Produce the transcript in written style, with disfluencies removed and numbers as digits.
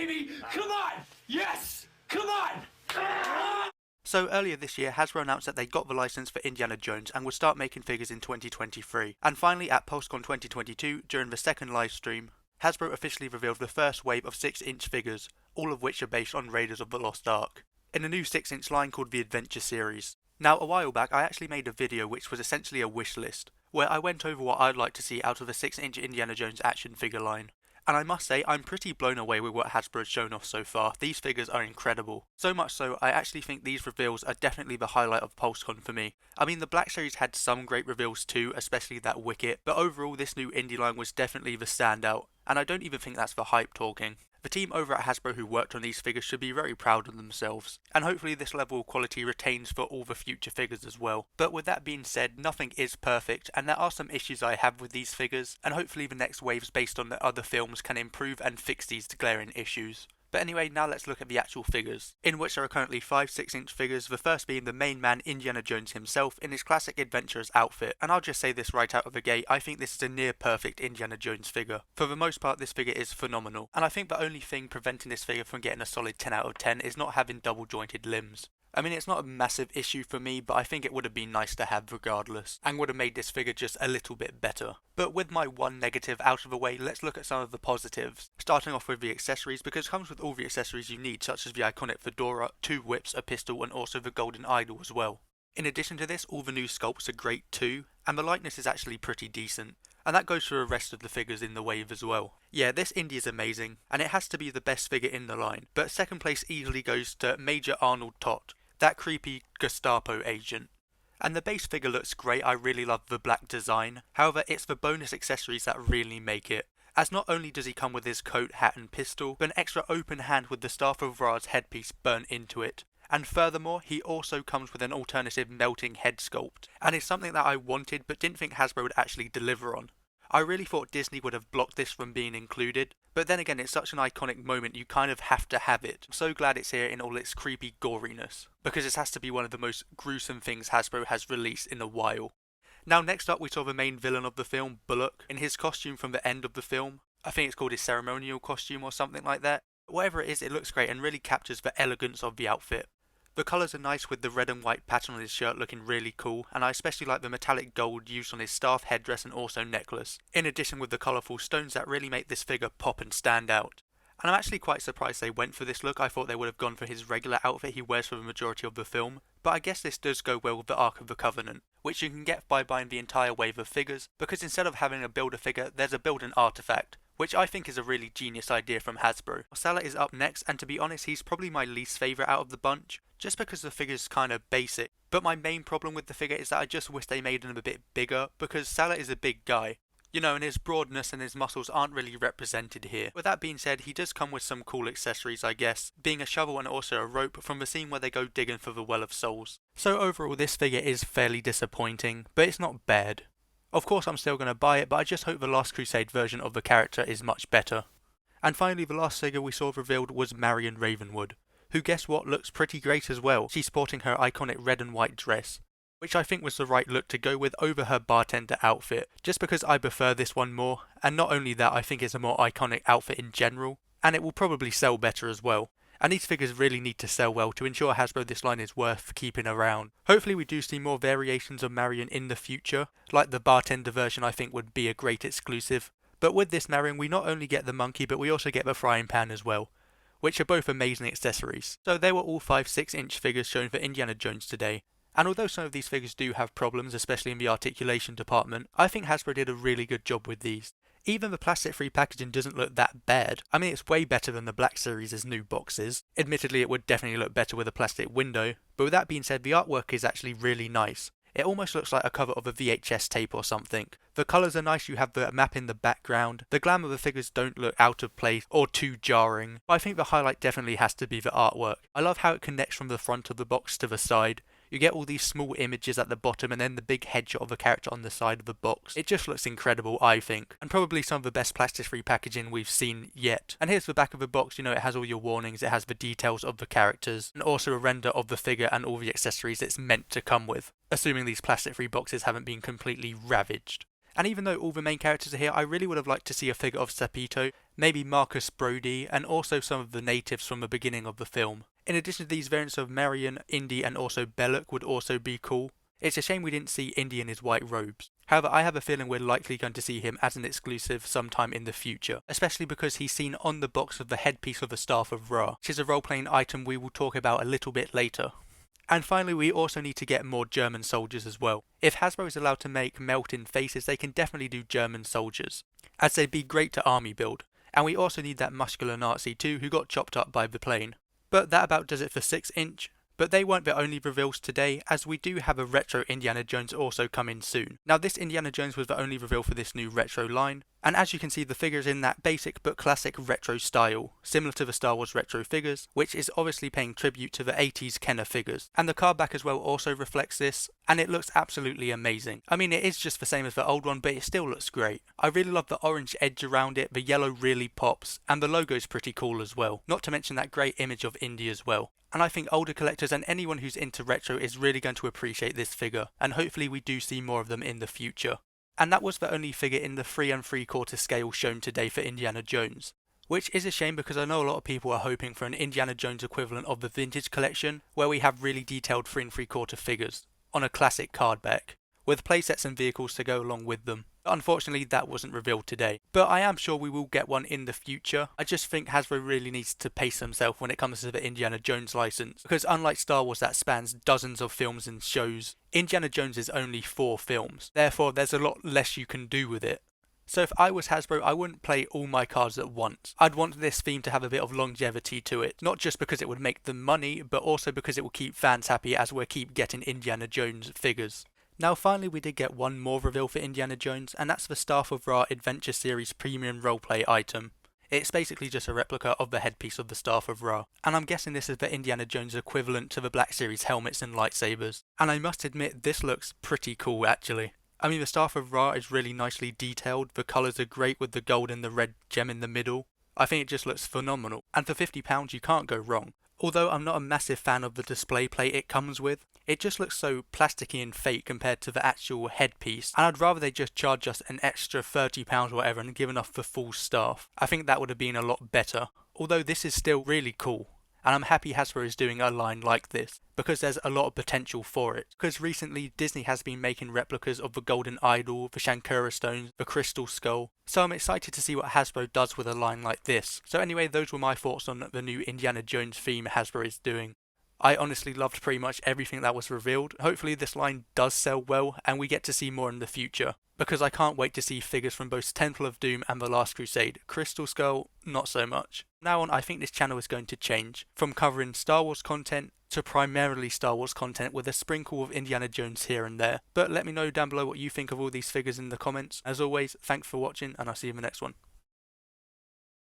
baby! Come on! Yes! Come on! So earlier this year, Hasbro announced that they got the license for Indiana Jones and would start making figures in 2023. And finally, at Pulse Con 2022, during the second live stream, Hasbro officially revealed the first wave of 6-inch figures, all of which are based on Raiders of the Lost Ark, in a new 6-inch line called the Adventure Series. Now, a while back, I actually made a video which was essentially a wish list, where I went over what I'd like to see out of a 6-inch Indiana Jones action figure line. And I must say, I'm pretty blown away with what Hasbro has shown off so far. These figures are incredible. So much so, I actually think these reveals are definitely the highlight of PulseCon for me. I mean, the Black Series had some great reveals too, especially that Wicket, but overall this new indie line was definitely the standout. And I don't even think that's the hype talking. The team over at Hasbro who worked on these figures should be very proud of themselves, and hopefully this level of quality retains for all the future figures as well. But with that being said, nothing is perfect, and there are some issues I have with these figures, and hopefully the next waves based on the other films can improve and fix these glaring issues. But anyway, now let's look at the actual figures, in which there are currently 5 6-inch figures, the first being the main man Indiana Jones himself in his classic adventurer's outfit. And I'll just say this right out of the gate, I think this is a near perfect Indiana Jones figure. For the most part, this figure is phenomenal, and I think the only thing preventing this figure from getting a solid 10 out of 10 is not having double jointed limbs. I mean, it's not a massive issue for me, but I think it would have been nice to have regardless, and would have made this figure just a little bit better. But with my one negative out of the way, let's look at some of the positives. Starting off with the accessories, because it comes with all the accessories you need, such as the iconic fedora, 2 whips, a pistol, and also the golden idol as well. In addition to this, all the new sculpts are great too, and the likeness is actually pretty decent. And that goes for the rest of the figures in the wave as well. Yeah, this indie is amazing, and it has to be the best figure in the line, but second place easily goes to Major Arnold Todt, that creepy Gestapo agent. And the base figure looks great, I really love the black design, however it's the bonus accessories that really make it. As not only does he come with his coat, hat and pistol, but an extra open hand with the Staff of Ra's headpiece burnt into it. And furthermore, he also comes with an alternative melting head sculpt, and it's something that I wanted but didn't think Hasbro would actually deliver on. I really thought Disney would have blocked this from being included, but then again it's such an iconic moment you kind of have to have it. I'm so glad it's here in all its creepy goriness, because this has to be one of the most gruesome things Hasbro has released in a while. Now next up we saw the main villain of the film, Bullock, in his costume from the end of the film. I think it's called his ceremonial costume or something like that. Whatever it is, it looks great and really captures the elegance of the outfit. The colours are nice with the red and white pattern on his shirt looking really cool, and I especially like the metallic gold used on his staff, headdress and also necklace, in addition with the colourful stones that really make this figure pop and stand out. And I'm actually quite surprised they went for this look. I thought they would have gone for his regular outfit he wears for the majority of the film, but I guess this does go well with the Ark of the Covenant, which you can get by buying the entire wave of figures, because instead of having a build a figure, there's a build an artifact, which I think is a really genius idea from Hasbro. Salah is up next, and to be honest, he's probably my least favourite out of the bunch, just because the figure's kinda basic. But my main problem with the figure is that I just wish they made him a bit bigger, because Salah is a big guy. You know, and his broadness and his muscles aren't really represented here. With that being said, he does come with some cool accessories, I guess, being a shovel and also a rope from the scene where they go digging for the Well of Souls. So overall, this figure is fairly disappointing, but it's not bad. Of course I'm still going to buy it, but I just hope the Last Crusade version of the character is much better. And finally, the last figure we saw revealed was Marion Ravenwood, who, guess what, looks pretty great as well. She's sporting her iconic red and white dress, which I think was the right look to go with over her bartender outfit, just because I prefer this one more, and not only that, I think it's a more iconic outfit in general, and it will probably sell better as well. And these figures really need to sell well to ensure Hasbro this line is worth keeping around. Hopefully we do see more variations of Marion in the future, like the bartender version I think would be a great exclusive. But with this Marion we not only get the monkey but we also get the frying pan as well, which are both amazing accessories. So they were all 5 6-inch figures shown for Indiana Jones today. And although some of these figures do have problems, especially in the articulation department, I think Hasbro did a really good job with these. Even the plastic-free packaging doesn't look that bad. I mean, it's way better than the Black Series' new boxes. Admittedly, it would definitely look better with a plastic window, but with that being said, the artwork is actually really nice. It almost looks like a cover of a VHS tape or something. The colours are nice, you have the map in the background, the glam of the figures don't look out of place or too jarring, but I think the highlight definitely has to be the artwork. I love how it connects from the front of the box to the side. You get all these small images at the bottom and then the big headshot of a character on the side of the box. It just looks incredible, I think, and probably some of the best plastic-free packaging we've seen yet. And here's the back of the box, you know, it has all your warnings, it has the details of the characters, and also a render of the figure and all the accessories it's meant to come with, assuming these plastic-free boxes haven't been completely ravaged. And even though all the main characters are here, I really would have liked to see a figure of Sapito, maybe Marcus Brody, and also some of the natives from the beginning of the film. In addition to these variants of Marion, Indy and also Belloc would also be cool. It's a shame we didn't see Indy in his white robes. However, I have a feeling we're likely going to see him as an exclusive sometime in the future, especially because he's seen on the box of the headpiece of the Staff of Ra, which is a role-playing item we will talk about a little bit later. And finally, we also need to get more German soldiers as well. If Hasbro is allowed to make melt-in faces, they can definitely do German soldiers, as they'd be great to army build. And we also need that muscular Nazi too, who got chopped up by the plane. But that about does it for 6-inch. But they weren't the only reveals today, as we do have a retro Indiana Jones also coming soon. Now this Indiana Jones was the only reveal for this new retro line, and as you can see the figure's in that basic but classic retro style, similar to the Star Wars retro figures, which is obviously paying tribute to the 80s Kenner figures. And the card back as well also reflects this, and it looks absolutely amazing. I mean, it is just the same as the old one, but it still looks great. I really love the orange edge around it, the yellow really pops, and the logo's pretty cool as well. Not to mention that great image of Indy as well. And I think older collectors and anyone who's into retro is really going to appreciate this figure, and hopefully we do see more of them in the future. And that was the only figure in the 3 3/4 scale shown today for Indiana Jones. Which is a shame because I know a lot of people are hoping for an Indiana Jones equivalent of the vintage collection, where we have really detailed 3 3/4 figures, on a classic card back, with playsets and vehicles to go along with them. Unfortunately, that wasn't revealed today, but I am sure we will get one in the future. I just think Hasbro really needs to pace themselves when it comes to the Indiana Jones license, because unlike Star Wars that spans dozens of films and shows, Indiana Jones is only 4 films, therefore there's a lot less you can do with it. So if I was Hasbro, I wouldn't play all my cards at once. I'd want this theme to have a bit of longevity to it, not just because it would make them money, but also because it will keep fans happy as we keep getting Indiana Jones figures. Now finally we did get one more reveal for Indiana Jones, and that's the Staff of Ra Adventure Series Premium Roleplay item. It's basically just a replica of the headpiece of the Staff of Ra, and I'm guessing this is the Indiana Jones equivalent to the Black Series helmets and lightsabers. And I must admit, this looks pretty cool actually. I mean, the Staff of Ra is really nicely detailed, the colours are great with the gold and the red gem in the middle. I think it just looks phenomenal, and for £50 you can't go wrong. Although I'm not a massive fan of the display plate it comes with, it just looks so plasticky and fake compared to the actual headpiece, and I'd rather they just charge us an extra £30 or whatever and give enough for full staff. I think that would have been a lot better. Although this is still really cool, and I'm happy Hasbro is doing a line like this, because there's a lot of potential for it. Because recently Disney has been making replicas of the Golden Idol, the Shankara Stones, the Crystal Skull, so I'm excited to see what Hasbro does with a line like this. So anyway, those were my thoughts on the new Indiana Jones theme Hasbro is doing. I honestly loved pretty much everything that was revealed. Hopefully this line does sell well and we get to see more in the future, because I can't wait to see figures from both Temple of Doom and The Last Crusade. Crystal Skull, not so much. Now on, I think this channel is going to change, from covering Star Wars content to primarily Star Wars content with a sprinkle of Indiana Jones here and there. But let me know down below what you think of all these figures in the comments. As always, thanks for watching and I'll see you in the next one.